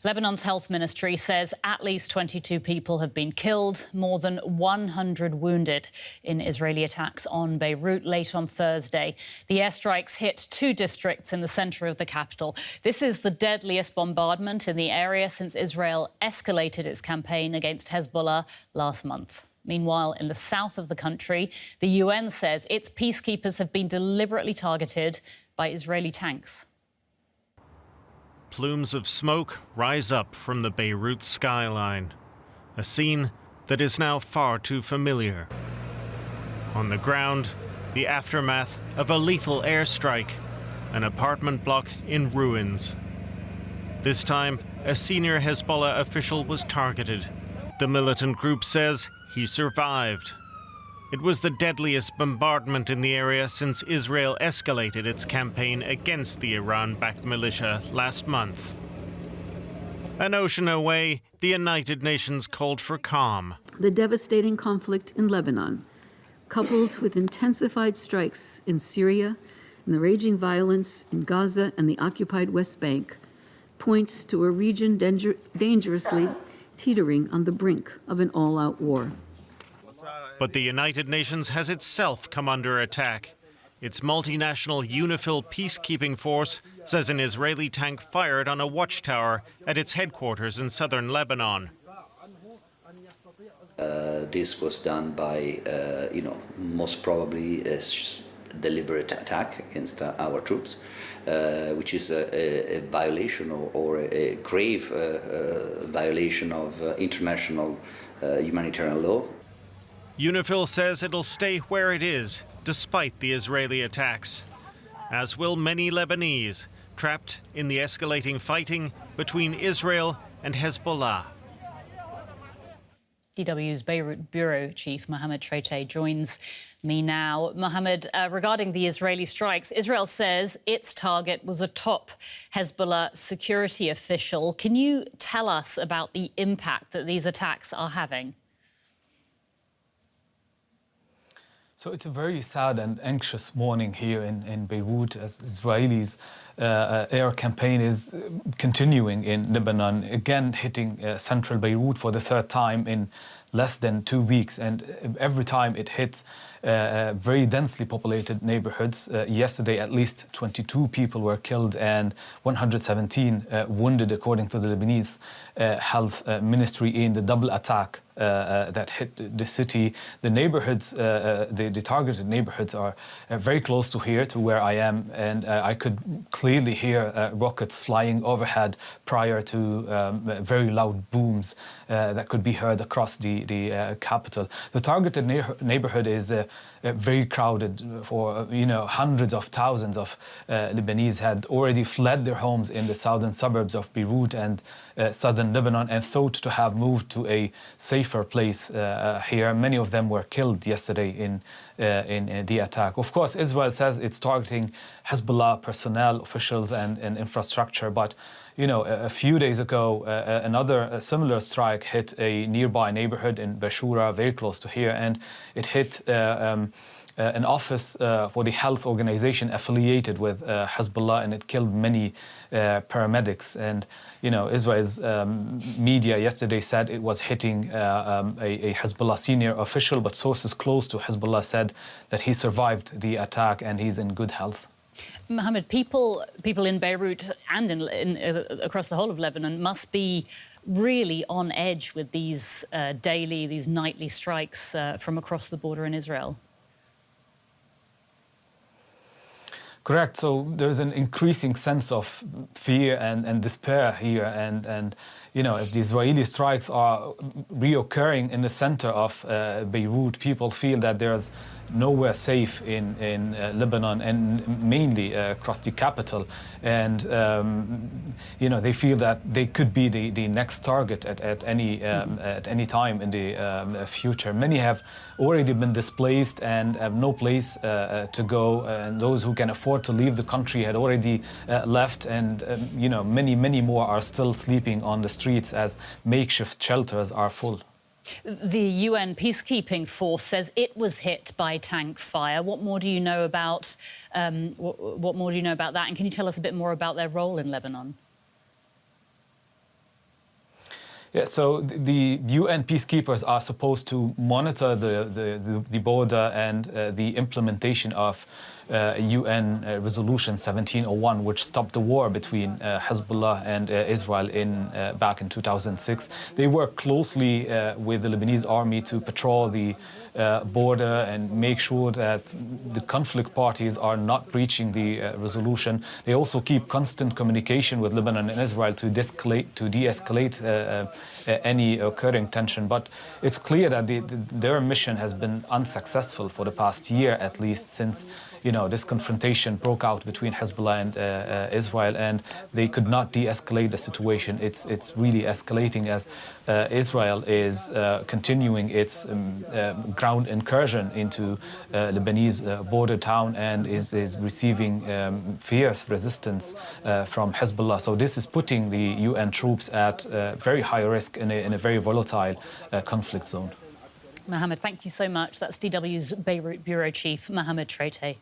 Lebanon's health ministry says at least 22 people have been killed, more than 100 wounded in Israeli attacks on Beirut late on Thursday. The airstrikes hit 2 districts in the centre of the capital. This is the deadliest bombardment in the area since Israel escalated its campaign against Hezbollah last month. Meanwhile, in the south of the country, the UN says its peacekeepers have been deliberately targeted by Israeli tanks. Plumes of smoke rise up from the Beirut skyline, a scene that is now far too familiar. On the ground, the aftermath of a lethal airstrike, an apartment block in ruins. This time, a senior Hezbollah official was targeted. The militant group says he survived. It was the deadliest bombardment in the area since Israel escalated its campaign against the Iran-backed militia last month. An ocean away, the United Nations called for calm. The devastating conflict in Lebanon, coupled with intensified strikes in Syria and the raging violence in Gaza and the occupied West Bank, points to a region dangerously teetering on the brink of an all-out war. But the United Nations has itself come under attack. Its multinational UNIFIL peacekeeping force says an Israeli tank fired on a watchtower at its headquarters in southern Lebanon. This was done by, most probably a deliberate attack against our troops, which is a violation or a grave violation of international humanitarian law. UNIFIL says it'll stay where it is, despite the Israeli attacks, as will many Lebanese trapped in the escalating fighting between Israel and Hezbollah. DW's Beirut Bureau Chief Mohamad Chreyteh joins me now. Mohamad, regarding the Israeli strikes, Israel says its target was a top Hezbollah security official. Can you tell us about the impact that these attacks are having? So it's a very sad and anxious morning here in Beirut as Israelis' air campaign is continuing in Lebanon, again hitting central Beirut for the 3rd time in less than 2 weeks. And every time it hits very densely populated neighborhoods. Yesterday, at least 22 people were killed and 117 wounded, according to the Lebanese health ministry, in the double attack that hit the city. The neighborhoods, the targeted neighborhoods are very close to here, to where I am, and I could clearly hear rockets flying overhead prior to very loud booms that could be heard across the capital. The targeted neighborhood is very crowded. For hundreds of thousands of Lebanese had already fled their homes in the southern suburbs of Beirut and southern Lebanon and thought to have moved to a safer place here. Many of them were killed yesterday in the attack. Of course, Israel says it's targeting Hezbollah personnel, officials and infrastructure, but a few days ago, another similar strike hit a nearby neighborhood in Bashura, very close to here, and it hit an office for the health organization affiliated with Hezbollah, and it killed many paramedics. And Israel's media yesterday said it was hitting a Hezbollah senior official, but sources close to Hezbollah said that he survived the attack and he's in good health. Mohamad, people in Beirut and across the whole of Lebanon must be really on edge with these these nightly strikes from across the border in Israel. Correct. So there's an increasing sense of fear and despair here. And if the Israeli strikes are reoccurring in the center of Beirut, people feel that there's nowhere safe in Lebanon and mainly across the capital. And, they feel that they could be the next target at any time in the future. Many have already been displaced and have no place to go. And those who can afford to leave the country had already left. And, many more are still sleeping on the streets as makeshift shelters are full. The UN peacekeeping force says it was hit by tank fire. What more do you know about what more do you know about that? And can you tell us a bit more about their role in Lebanon? Yeah, so the UN peacekeepers are supposed to monitor the border and the implementation of UN Resolution 1701, which stopped the war between Hezbollah and Israel back in 2006. They work closely with the Lebanese army to patrol the border and make sure that the conflict parties are not breaching the resolution. They also keep constant communication with Lebanon and Israel to de-escalate any occurring tension. But it's clear that their mission has been unsuccessful for the past year, at least, since this confrontation broke out between Hezbollah and Israel, and they could not de-escalate the situation. It's really escalating as Israel is continuing its ground incursion into Lebanese border town and is receiving fierce resistance from Hezbollah. So this is putting the UN troops at very high risk in a very volatile conflict zone. Mohamad, thank you so much. That's DW's Beirut Bureau Chief, Mohamad Chreyteh.